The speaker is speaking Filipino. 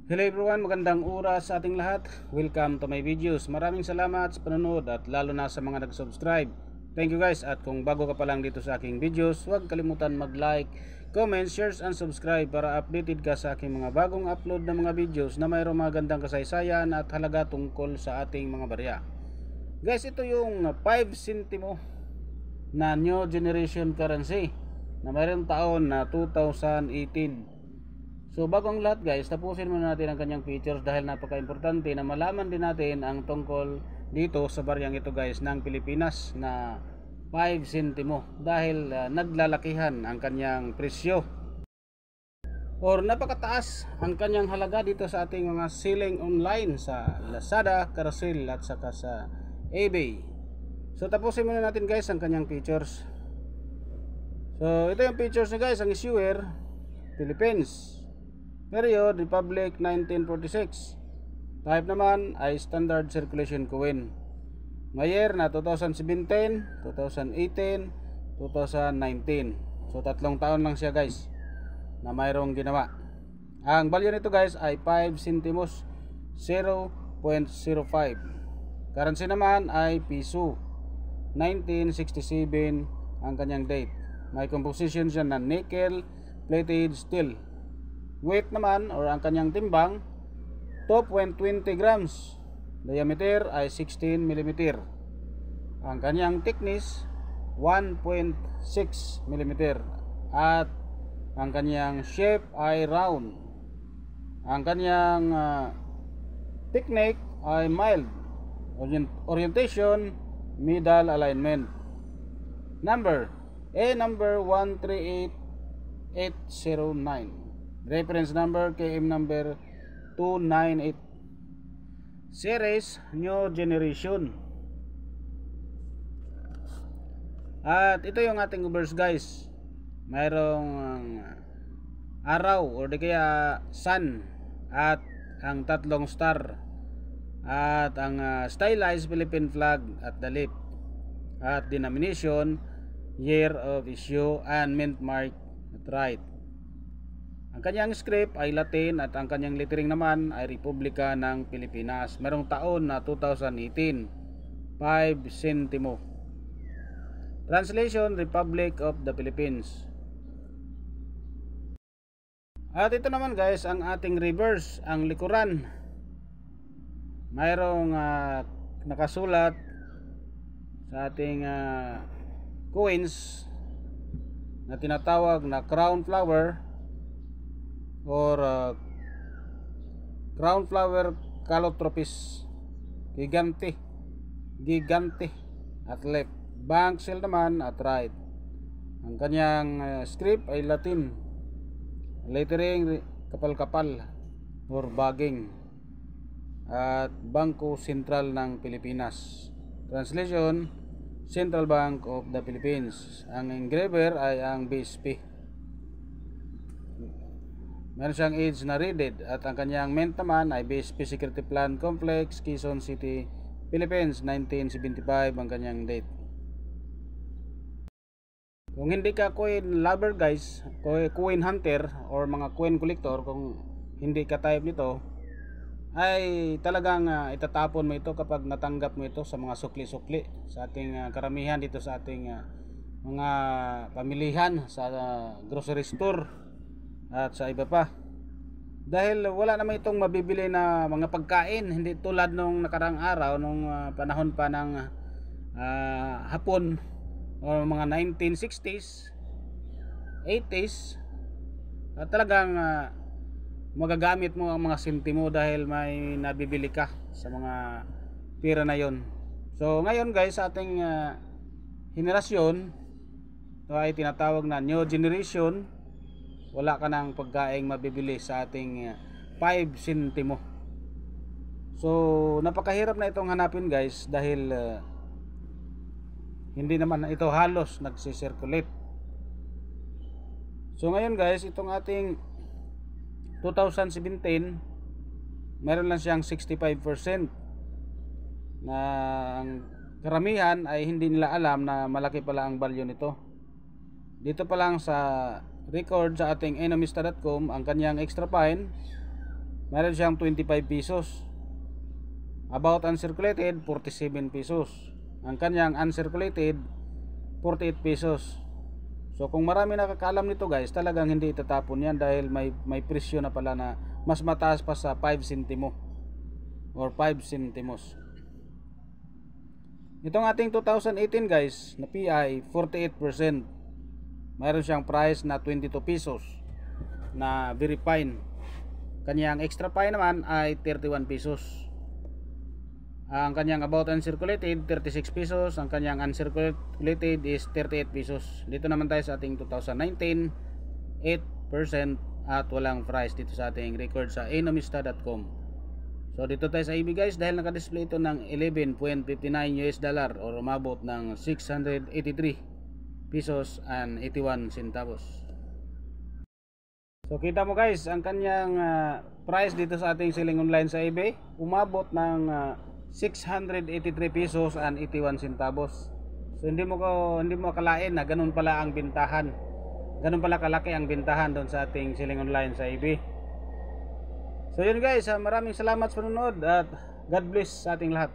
Hello everyone, magandang oras sa ating lahat. Welcome to my videos. Maraming salamat sa panonood at lalo na sa mga nag-subscribe. Thank you guys, at kung bago ka pa lang dito sa aking videos, huwag kalimutan mag-like, comment, shares and subscribe para updated ka sa aking mga bagong upload na mga videos na mayroong magandang kasaysayan at halaga tungkol sa ating mga barya. Guys, ito yung 5 centimo na new generation currency na mayroong taon na 2018. So bago ang lahat guys, tapusin muna natin ang kanyang features dahil napaka-importante na malaman din natin ang tungkol dito sa baryang ito guys ng Pilipinas na 5 centimo dahil naglalakihan ang kanyang presyo or napakataas ang kanyang halaga dito sa ating mga selling online sa Lazada, Carousel at saka sa eBay. So tapusin muna natin guys ang kanyang features. So ito yung features niya guys. Ang issuer Philippines, period Republic 1946. Type naman ay standard circulation coin. Year na 2017, 2018, 2019. So tatlong taon lang siya guys na mayroong ginawa. Ang value nito guys ay 5 centimos 0.05. Currency naman ay piso. 1967 ang kanyang date. May composition siya na nickel plated steel. Weight naman or ang kanyang timbang 2.20 grams. Diameter ay 16 mm. Ang kanyang thickness 1.6 mm. At ang kanyang shape ay round. Ang kanyang technique ay mild. Orientation middle alignment. Number number 138809. Reference number KM number 298. Series New Generation. At ito yung ating verse guys. Mayroong araw o di kaya sun at ang tatlong star at ang stylized Philippine flag at the lip at denomination, year of issue and mint mark at right. Ang kanyang script ay Latin at ang kanyang lettering naman ay Republika ng Pilipinas. Merong taon na 2018. 5 centimo. Translation, Republic of the Philippines. At ito naman guys ang ating reverse, ang likuran. Mayroong nakasulat sa ating coins na tinatawag na crown flower or crown flower calotropis gigante at left, bank seal naman at right. Ang kanyang script ay Latin, lettering kapal-kapal or baging at Bangko Sentral ng Pilipinas. Translation, Central Bank of the Philippines. Ang engraver ay ang BSP. Meron siyang age na readed at ang kanyang mint naman ay BSP Security Plan Complex, Quezon City, Philippines, 1975 ang kanyang date. Kung hindi ka coin lover guys, coin hunter or mga coin collector, kung hindi ka type nito, ay talagang itatapon mo ito kapag natanggap mo ito sa mga sukli-sukli sa ating karamihan dito sa ating mga pamilihan sa grocery store at sa iba pa, dahil wala naman itong mabibili na mga pagkain, hindi tulad nung nakarang araw nung panahon pa ng hapon o mga 1960s 80s. At talagang magagamit mo ang mga sentimo dahil may nabibili ka sa mga pera na yon. So ngayon guys sa ating henerasyon, ito ay tinatawag na new generation. Wala ka ng pagkaing mabibili sa ating 5 centimo. So napakahirap na itong hanapin guys dahil hindi naman ito halos nagsisirculate. So ngayon guys, itong ating 2017 meron lang siyang 65% na ang karamihan ay hindi nila alam na malaki pala ang value nito. Dito pa lang sa record sa ating enomista.com, ang kanyang extra fine meron siyang 25 pesos. About uncirculated, 47 pesos. Ang kanyang uncirculated, 48 pesos. So kung marami nakakaalam nito guys, talagang hindi itatapon yan dahil may presyo na pala na mas mataas pa sa 5 sentimo or 5 centimos. Itong ating 2018 guys na PI, 48%. Mayroon siyang price na 22 pesos na very fine. Kanyang extra fine naman ay 31 pesos. Ang kanyang about uncirculated 36 pesos, ang kanyang uncirculated is 38 pesos. Dito naman tayo sa ating 2019, 8% at walang price dito sa ating record sa enomista.com. So dito tayo sa EB guys, dahil naka-display ito ng 11.59 US dollar or umabot ng 683 pesos and 81 centavos. So kita mo guys, ang kanyang price dito sa ating selling online sa eBay umabot ng 683 pesos and 81 centavos. So hindi mo akalain na ganun pala ang bintahan. Ganun pala kalaki ang bintahan doon sa ating selling online sa eBay. So yun guys, maraming salamat sa panonood at God bless sa ating lahat.